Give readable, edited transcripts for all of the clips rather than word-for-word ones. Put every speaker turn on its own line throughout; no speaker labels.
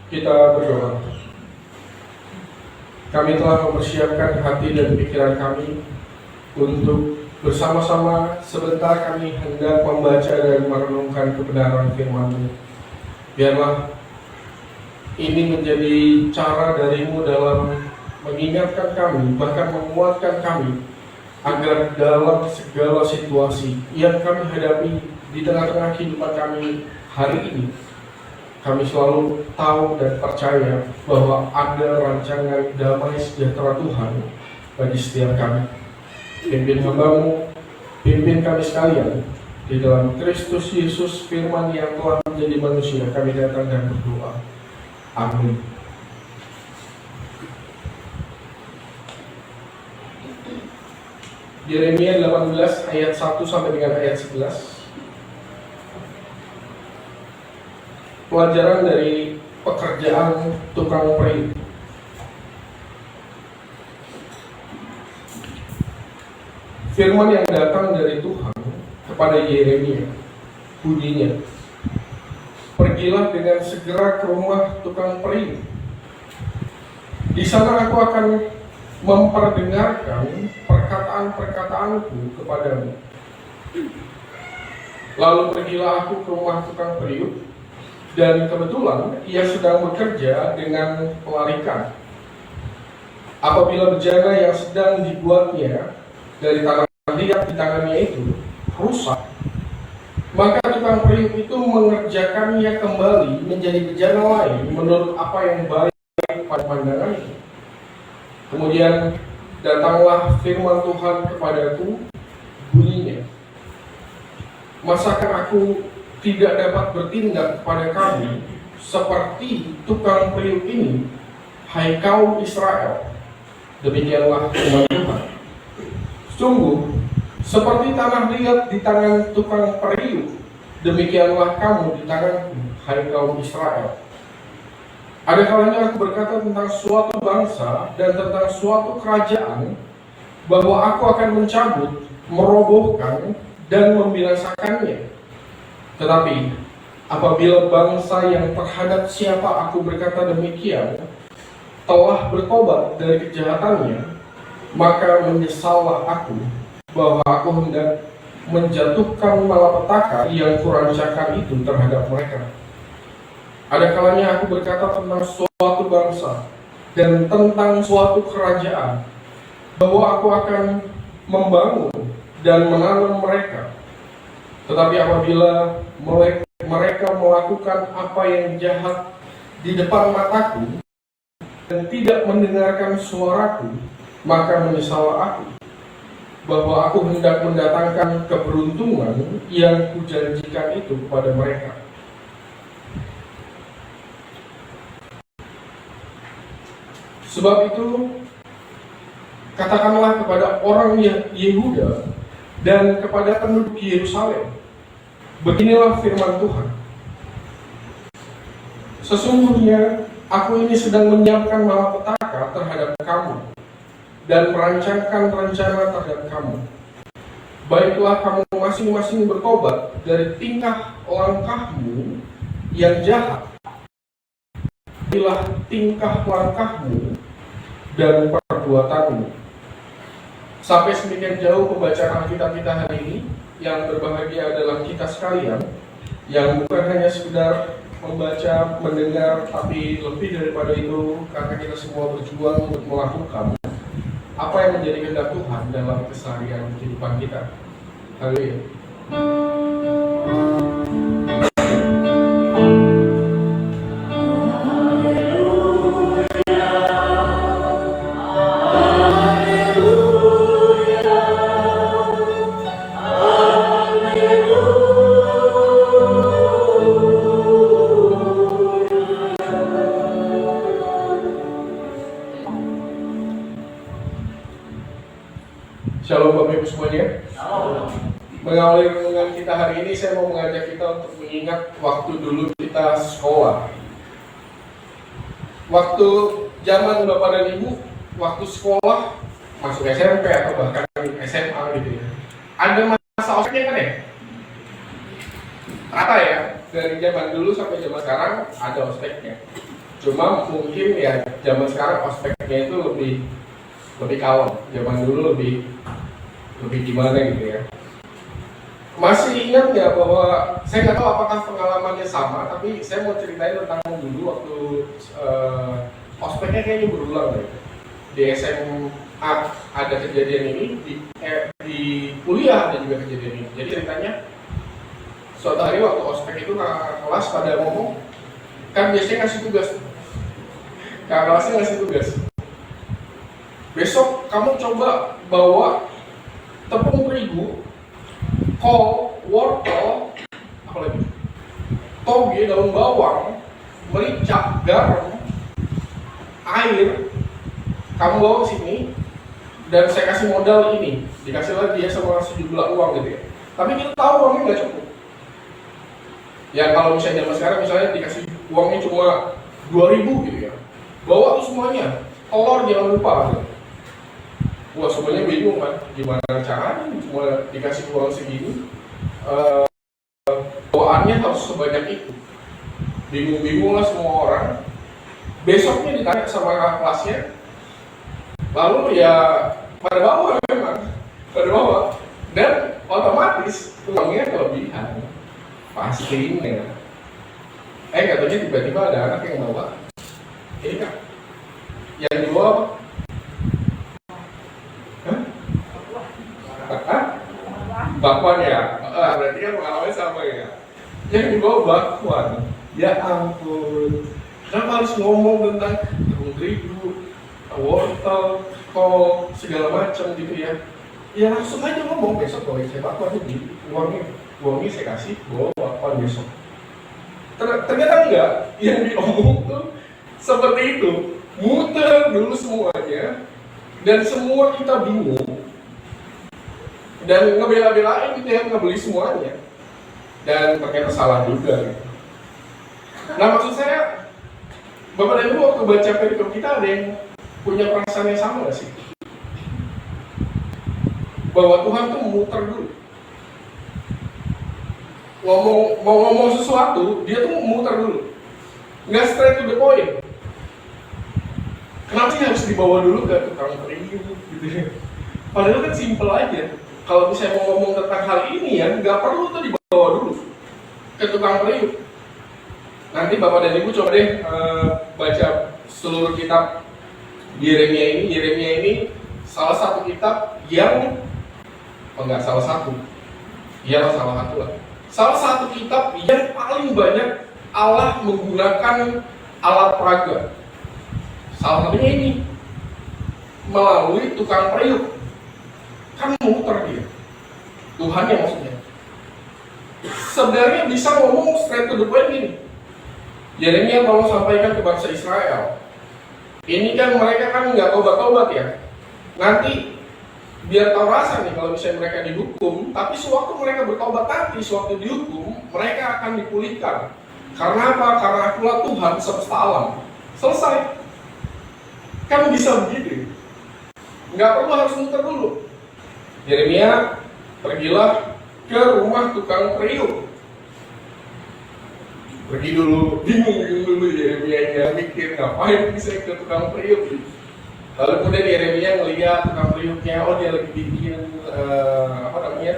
Kita berdoa. Kami telah mempersiapkan hati dan pikiran kami untuk bersama-sama sebentar kami hendak membaca dan merenungkan kebenaran firman-Mu. Biarlah ini menjadi cara dari-Mu dalam mengingatkan kami, bahkan menguatkan kami, agar dalam segala situasi yang kami hadapi di tengah-tengah kehidupan kami hari ini, kami selalu tahu dan percaya bahwa ada rancangan damai sejahtera Tuhan bagi setiap kami. Pimpin hamba-Mu, pimpin kami sekalian di dalam Kristus Yesus, firman yang telah menjadi manusia. Kami datang dan berdoa. Amin. Yeremia 18 ayat 1 sampai dengan ayat 11. Pelajaran dari pekerjaan tukang periuk. Firman yang datang dari Tuhan kepada Yeremia bunyinya, "Pergilah dengan segera ke rumah tukang periuk. Di sana aku akan memperdengarkan perkataan-perkataanku kepadamu. Lalu pergilah aku ke rumah tukang periuk, dan kebetulan ia sedang bekerja dengan pelarikan. Apabila bejana yang sedang dibuatnya dari tanah liat di tangannya itu rusak, maka tukang periuk itu mengerjakannya kembali menjadi bejana lain menurut apa yang baik pada pandangannya. Kemudian datanglah firman Tuhan kepadaku, bunyinya, masakan aku tidak dapat bertindak kepada kami seperti tukang periuk ini, hai kaum Israel? Demikianlah firman Tuhan. Sungguh, seperti tanah liat di tangan tukang periuk, demikianlah kamu di tanganku, hai kaum Israel. Ada kalanya aku berkata tentang suatu bangsa dan tentang suatu kerajaan, bahwa aku akan mencabut, merobohkan, dan membinasakannya. Tetapi apabila bangsa yang terhadap siapa aku berkata demikian telah bertobat dari kejahatannya, maka menyesallah aku bahwa aku hendak menjatuhkan malapetaka yang kurancakan itu terhadap mereka. Ada kalanya aku berkata tentang suatu bangsa dan tentang suatu kerajaan, bahwa aku akan membangun dan menanam mereka. Tetapi apabila mereka melakukan apa yang jahat di depan mataku dan tidak mendengarkan suaraku, maka menyesallah aku bahwa aku hendak mendatangkan keberuntungan yang kujanjikan itu kepada mereka. Sebab itu, katakanlah kepada orang Yehuda dan kepada penduduk Yerusalem, beginilah firman Tuhan. Sesungguhnya aku ini sedang menyiapkan malapetaka terhadap kamu dan merancangkan rencana terhadap kamu. Baiklah kamu masing-masing bertobat dari tingkah langkahmu yang jahat. Inilah tingkah langkahmu dan perbuatanmu." Sampai sedemikian jauh pembacaan Alkitab kita hari ini. Yang berbahagia adalah kita sekalian yang bukan hanya sekedar membaca, mendengar, tapi lebih daripada itu, karena kita semua berjuang untuk melakukan apa yang menjadi kehendak Tuhan dalam keseharian kehidupan kita. Haleluya. Shalom Bapak Ibu semuanya. Mengawali renungan kita hari ini, saya mau mengajak kita untuk mengingat waktu dulu kita sekolah. Waktu zaman Bapak dan Ibu, waktu sekolah, masuk SMP atau bahkan SMA gitu ya, ada masa ospeknya kan ya? Rata ya, dari zaman dulu sampai zaman sekarang ada ospeknya. Cuma mungkin ya zaman sekarang ospeknya itu lebih kalem, zaman dulu lebih gimana gitu ya. Masih ingat nggak bahwa saya nggak tahu apakah pengalamannya sama, tapi saya mau ceritain tentang dulu waktu ospeknya kayaknya berulang deh. Di SMA ada kejadian ini, di kuliah ada juga kejadian ini. Jadi ceritanya suatu hari waktu ospek itu kakak kelas pada ngomong, kan biasanya ngasih tugas, kakak kelasnya ngasih tugas. Besok kamu coba bawa tepung terigu, kol, wortel, apa lagi? Toge, daun bawang, merica, garam, air. Kamu bawa ke sini dan saya kasih modal ini, dikasih lagi ya sama sejumlah uang gitu ya. Tapi kita tahu uangnya nggak cukup. Ya kalau misalnya zaman sekarang misalnya dikasih uangnya cuma 2.000 gitu ya. Bawa tuh semuanya, telur jangan lupa gitu. Wah semuanya bingung kan, gimana caranya cuma dikasih uang segini, bawaannya harus sebanyak itu. Bingung-bingung lah semua orang. Besoknya ditanya sama kakak kelasnya, lalu ya pada bawah memang, pada bawah. Dan otomatis uangnya kelebihan, pastinya. Katanya tiba-tiba ada anak yang bawa, ini kan, yang dibawa bakwan ya? Berarti kan pengalamannya sama ya? Yang dibawa bakwan, ya ampun. Kenapa harus ngomong tentang tepung terigu, wortel, kol, segala macam gitu ya? Ya langsung aja ngomong, besok bawa saya bakwan ini, uangnya saya kasih, bawa bakwan besok. Ternyata enggak, yang diomong tuh seperti itu. Muter dulu semuanya, dan semua kita bingung. Dan ngebela-belain gitu ya, ngebeli semuanya. Dan ternyata salah juga gitu. Nah maksud saya, Bapak dan Ibu waktu baca perikop kita ada yang punya perasaan yang sama gak sih? Bahwa Tuhan tuh muter dulu. Mau ngomong sesuatu, dia tuh muter dulu. Nggak straight to the point. Kenapa sih harus dibawa dulu ke tukang terigu gitu ya? Padahal kan simple aja. Kalau misalnya mau ngomong tentang hal ini ya, nggak perlu tuh dibawa dulu ke tukang periuk. Nanti Bapak dan Ibu coba deh baca seluruh kitab Yeremia ini. Yeremia ini salah satu kitab yang, enggak salah satu, ya salah satu lah. Salah satu kitab yang paling banyak Allah menggunakan alat peraga. Salah satunya ini, melalui tukang periuk. Kan muter dia, Tuhan yang maksudnya. Sebenarnya bisa ngomong straight to the point gini. Yeremia mau sampaikan ke bangsa Israel. Ini kan mereka kan nggak tobat-tobat ya. Nanti biar tahu rasa nih kalau misalnya mereka dihukum. Tapi sewaktu mereka bertobat nanti, sewaktu dihukum, mereka akan dipulihkan. Karena apa? Karena akulah Tuhan semesta alam. Selesai. Kan bisa begitu. Nggak perlu harus muter dulu. Yeremia, pergilah ke rumah tukang periuk. Pergi dulu, bingung dulu Yeremia mikir ngapain bisa ke tukang periuk. Lalu kemudian Yeremia ngelihat tukang periuknya, oh dia lagi bikin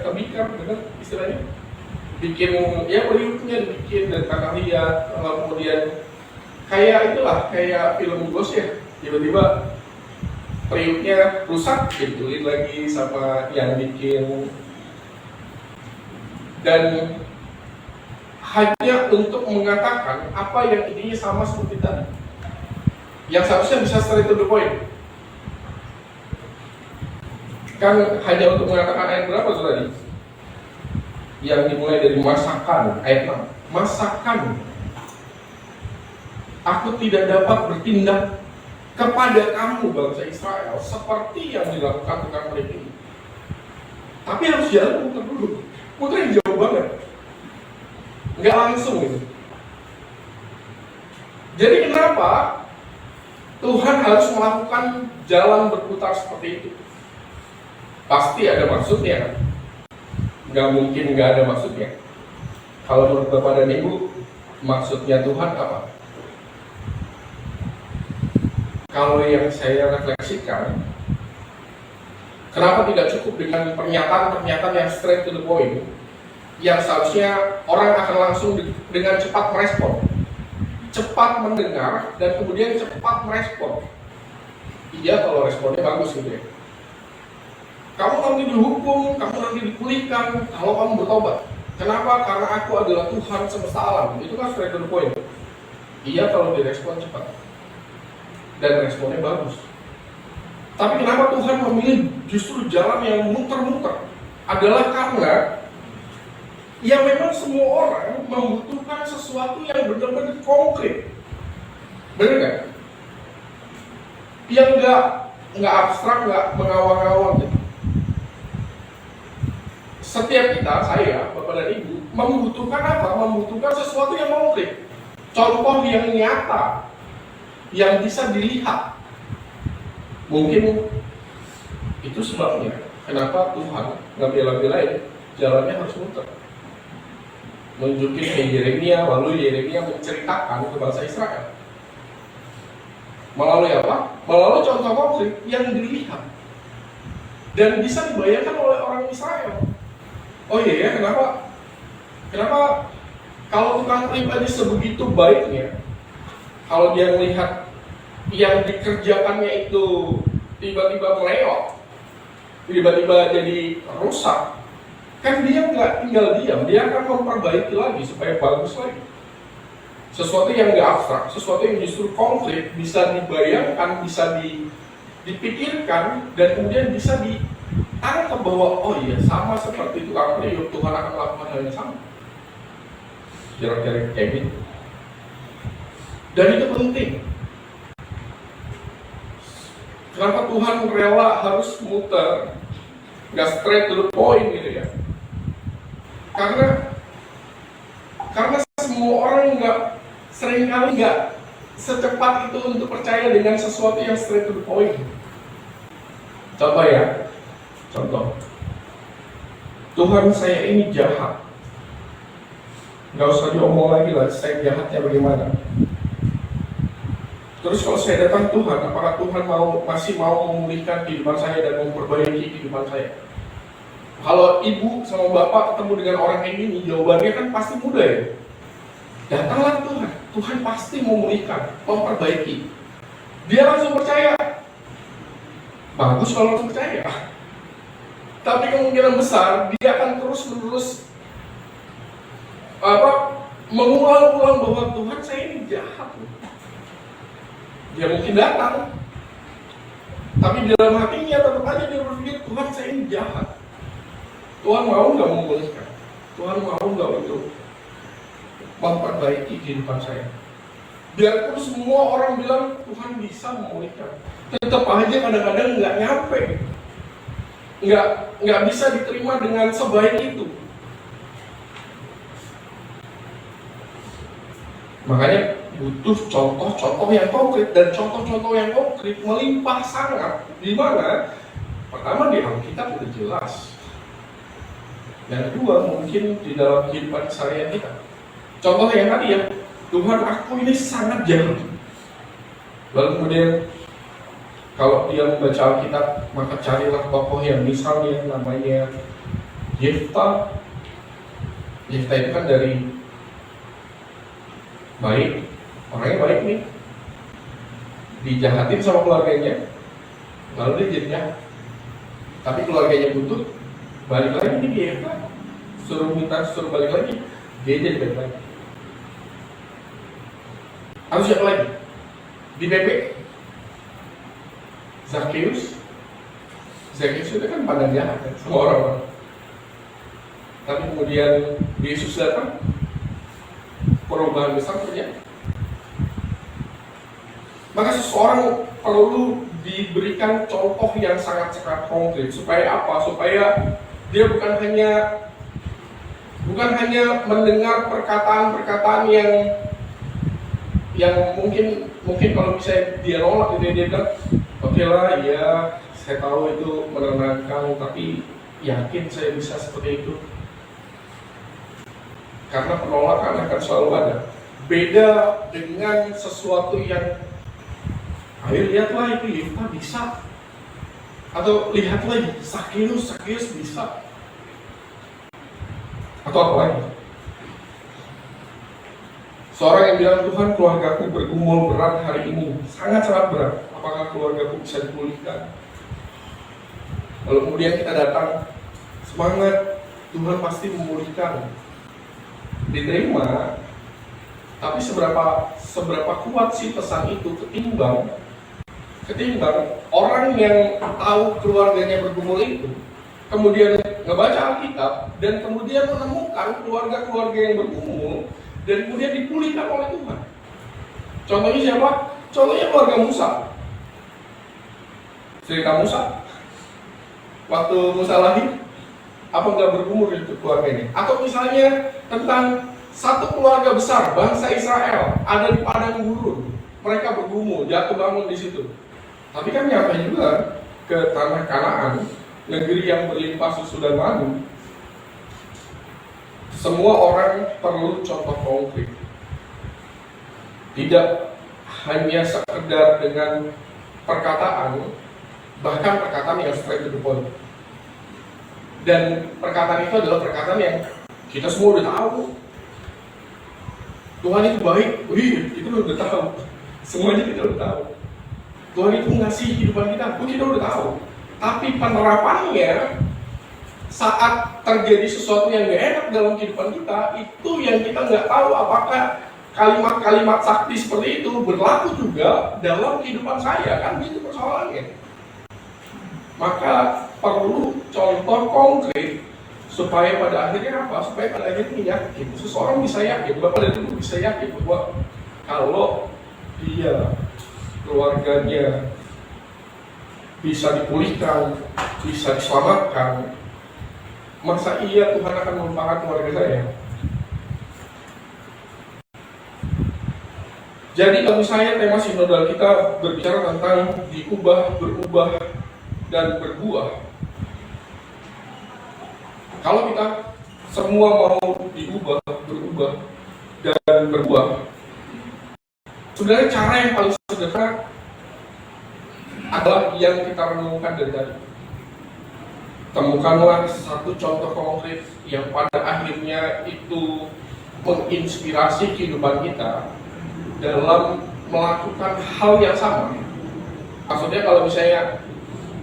tembikar, benar istilahnya. Bikin ya periuknya dibikin dan kakak lihat, lalu kemudian kayak film Ghost ya, tiba-tiba periuknya rusak, dibetulin lagi sama yang bikin. Dan hanya untuk mengatakan apa yang intinya sama seperti tadi, yang seharusnya bisa straight to the point. Kan hanya untuk mengatakan ayat berapa tuh tadi? Yang dimulai dari masakan, ayat 6. Masakan, aku tidak dapat bertindak kepada kamu bangsa Israel seperti yang dilakukan tukang periuk ini. Tapi harus jalan muter dulu. Muternya jauh banget, nggak langsung gitu. Jadi kenapa Tuhan harus melakukan jalan berputar seperti itu? Pasti ada maksudnya. Nggak mungkin nggak ada maksudnya. Kalau menurut Bapak dan Ibu, maksudnya Tuhan apa? kalau yang saya refleksikan, kenapa tidak cukup dengan pernyataan-pernyataan yang straight to the point, yang seharusnya orang akan langsung dengan cepat merespon, cepat mendengar, dan kemudian cepat merespon. Iya, kalau responnya bagus gitu ya. Kamu nanti dihukum, kamu nanti dipulihkan kalau kamu bertobat. Kenapa? Karena aku adalah Tuhan semesta alam. Itu kan straight to the point. Iya, kalau direspon cepat dan responnya bagus. Tapi kenapa Tuhan memilih justru jalan yang muter-muter? Adalah karena ya memang semua orang membutuhkan sesuatu yang benar-benar konkret. Benar nggak? Yang nggak abstrak, nggak mengawang-awang gitu. Setiap kita, saya, Bapak dan Ibu, membutuhkan apa? Membutuhkan sesuatu yang konkret. Contoh yang nyata, yang bisa dilihat. Mungkin itu sebabnya kenapa Tuhan nggak bela-belain jalannya harus muter. Nunjukin ke Yeremia, lalu Yeremia menceritakan ke bangsa Israel. Melalui apa? Melalui contoh konkret yang dilihat dan bisa dibayangkan oleh orang Israel. Oh iya ya, kenapa kalau tukang pribadi sebegitu baiknya, kalau dia melihat yang dikerjakannya itu tiba-tiba meleot, tiba-tiba jadi rusak, kan dia nggak tinggal diam, dia akan memperbaiki lagi supaya bagus lagi. Sesuatu yang nggak abstrak, sesuatu yang justru konkret, bisa dibayangkan, bisa dipikirkan, dan kemudian bisa ditangkap bahwa oh iya, sama seperti tukang priuk, Tuhan akan melakukan hal yang sama. Kira-kira kayak gitu. Dan itu penting. Kenapa Tuhan rela harus muter, nggak straight to the point gitu ya? Karena semua orang seringkali nggak secepat itu untuk percaya dengan sesuatu yang straight to the point. Contoh ya, Tuhan, saya ini jahat. Nggak usah diomong lagi lah, saya jahatnya bagaimana. Terus kalau saya datang Tuhan, apakah Tuhan masih mau memulihkan kehidupan saya dan memperbaiki kehidupan saya? Kalau ibu sama bapak ketemu dengan orang kayak gini, jawabannya kan pasti mudah ya. Datanglah Tuhan, Tuhan pasti memulihkan, memperbaiki. Dia langsung percaya. Bagus kalau langsung percaya. Tapi kemungkinan besar dia akan terus-menerus mengulang-ulang bahwa Tuhan, saya ini jahat. Dia mungkin datang, tapi di dalam hatinya tetap aja dia berpikir, Tuhan, saya ini jahat. Tuhan mau nggak memulihkan? Tuhan mau nggak untuk memperbaiki kehidupan saya? Biarpun semua orang bilang Tuhan bisa memulihkan, tetap aja kadang-kadang nggak nyampe, nggak bisa diterima dengan sebaik itu. Makanya butuh contoh-contoh yang konkret, dan contoh-contoh yang konkret melimpah sangat. Di mana? Pertama, di Alkitab udah jelas. Yang kedua, mungkin di dalam kehidupan seharian kita. Contoh yang tadi ya, Tuhan, aku ini sangat jahat. Lalu kemudian kalau dia membaca Alkitab, maka carilah tokoh yang misalnya namanya Yefta. Yefta itu kan dari baik, orangnya baik nih, dijahatin sama keluarganya, lalu dia jadi jahat. Tapi keluarganya butuh, balik lagi nih dia, suruh balik lagi, dia jadi baik lagi. Harus siapa lagi? Di PP Zakheus itu kan pandang jahat kan, sama orang-orang. Tapi kemudian Yesus datang, perubahan besar terjadi. Maka seseorang perlu diberikan contoh yang sangat-sangat konkret. Supaya apa? Supaya dia bukan hanya mendengar perkataan-perkataan yang mungkin kalau bisa dia nolak gitu, dia bilang oke lah, ya saya tahu itu menenangkan, tapi yakin saya bisa seperti itu. Karena penolakan akan selalu ada. Beda dengan sesuatu yang Ayo lihatlah itu Yefta bisa. Atau lihatlah Sakeus bisa. Atau apa lagi? Seorang yang bilang, Tuhan, keluargaku bergumul berat hari ini, sangat-sangat berat. Apakah keluargaku bisa dipulihkan? Lalu kemudian kita datang, semangat, Tuhan pasti memulihkan. Diterima, tapi seberapa kuat sih pesan itu ketimbang orang yang tahu keluarganya bergumul itu, kemudian ngebaca Alkitab dan kemudian menemukan keluarga-keluarga yang bergumul dan kemudian dipulihkan oleh Tuhan. Contohnya siapa? Contohnya keluarga Musa. Cerita Musa. Waktu Musa lahir, apa nggak bergumul itu keluarganya? Atau misalnya tentang satu keluarga besar, bangsa Israel, ada di padang gurun. Mereka bergumul, jatuh bangun di situ. Tapi kan nyampe juga ke tanah Kanaan, negeri yang berlimpah susu dan madu. Semua orang perlu contoh konkret. Tidak hanya sekedar dengan perkataan, bahkan perkataan yang straight to the point. Dan perkataan itu adalah perkataan yang kita semua udah tahu. Tuhan itu baik, itu udah tahu. Semuanya kita udah tahu. Tuhan itu ngasih kehidupan kita udah tahu. Tapi penerapannya saat terjadi sesuatu yang gak enak dalam kehidupan kita, itu yang kita nggak tahu apakah kalimat-kalimat sakti seperti itu berlaku juga dalam kehidupan saya, kan gitu persoalannya. Maka perlu contoh konkret supaya pada akhirnya apa? Supaya pada akhirnya yakin. Seseorang bisa yakin, Bapak dan Ibu bisa yakin bahwa kalau dia, keluarganya bisa dipulihkan, bisa diselamatkan, masa iya Tuhan akan melupakan keluarga saya? Jadi kalau saya tema sinodal kita berbicara tentang diubah, berubah, dan berbuah. Kalau kita semua mau diubah, berubah, dan berbuah, sebenarnya cara yang paling sederhana adalah yang kita renungkan dari tadi. Temukanlah satu contoh konkret yang pada akhirnya itu menginspirasi kehidupan kita dalam melakukan hal yang sama. Maksudnya kalau misalnya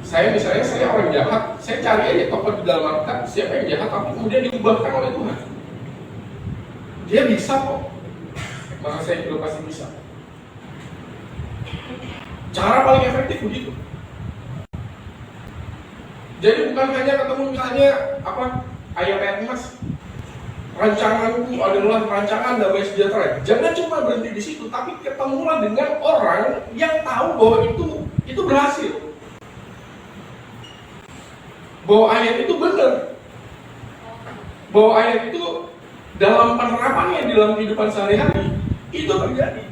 saya orang jahat, saya cari aja tokoh di dalam Alkitab siapa yang jahat, tapi kemudian diubahkan oleh Tuhan. Dia bisa kok. Maka saya juga pasti bisa. Cara paling efektif begitu. Jadi bukan hanya ketemu misalnya ayat-ayat emas. Rancanganku adalah rancangan damai sejahtera. Jangan cuma berhenti di situ, tapi ketemulah dengan orang yang tahu bahwa itu berhasil. Bahwa ayat itu benar. Bahwa ayat itu dalam penerapannya dalam kehidupan sehari-hari itu terjadi.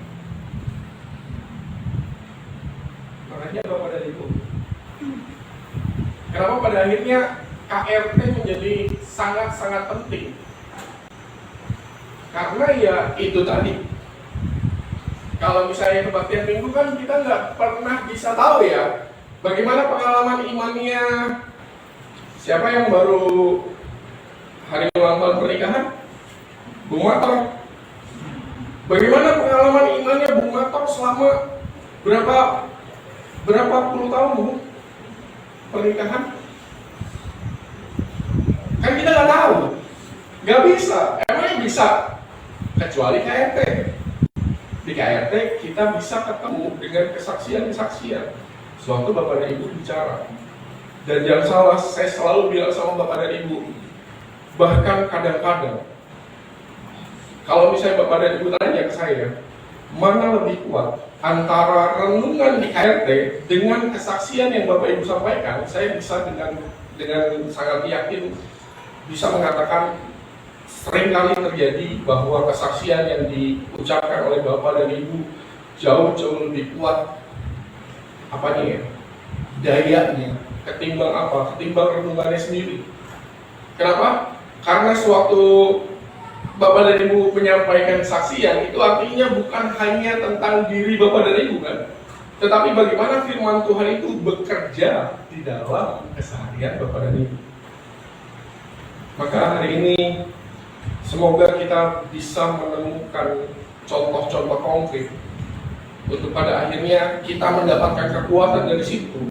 Makanya Bapak dan Ibu, kenapa pada akhirnya KRT menjadi sangat-sangat penting? Karena ya itu tadi. Kalau misalnya kebaktian minggu kan kita nggak pernah bisa tahu ya bagaimana pengalaman imannya. Siapa yang baru hari ulang tahun pernikahan? Bung Mator. Bagaimana pengalaman imannya Bung Mator selama berapa puluh tahun Bu pernikahan? Kan kita nggak tahu, nggak bisa. Emangnya bisa? Kecuali KRT. Di KRT kita bisa ketemu dengan kesaksian-kesaksian. Suatu Bapak dan Ibu bicara. Dan jangan salah, saya selalu bilang sama Bapak dan Ibu, bahkan kadang-kadang kalau misalnya Bapak dan Ibu tanya ke saya, mana lebih kuat antara renungan di KRT dengan kesaksian yang Bapak Ibu sampaikan, saya bisa dengan sangat yakin bisa mengatakan seringkali terjadi bahwa kesaksian yang diucapkan oleh Bapak dan Ibu jauh-jauh lebih kuat dayanya ketimbang renungannya sendiri. Kenapa? Karena sewaktu Bapak dan Ibu menyampaikan kesaksian, itu artinya bukan hanya tentang diri Bapak dan Ibu kan, Tetapi bagaimana firman Tuhan itu bekerja di dalam keseharian Bapak dan Ibu. Maka hari ini semoga kita bisa menemukan contoh-contoh konkret untuk pada akhirnya kita mendapatkan kekuatan dari situ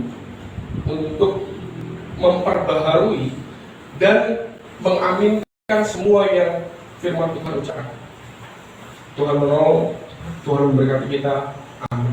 untuk memperbaharui dan mengaminkan semua yang firman Tuhan ucapkan. Tuhan menolong, Tuhan memberkati kita. Amin.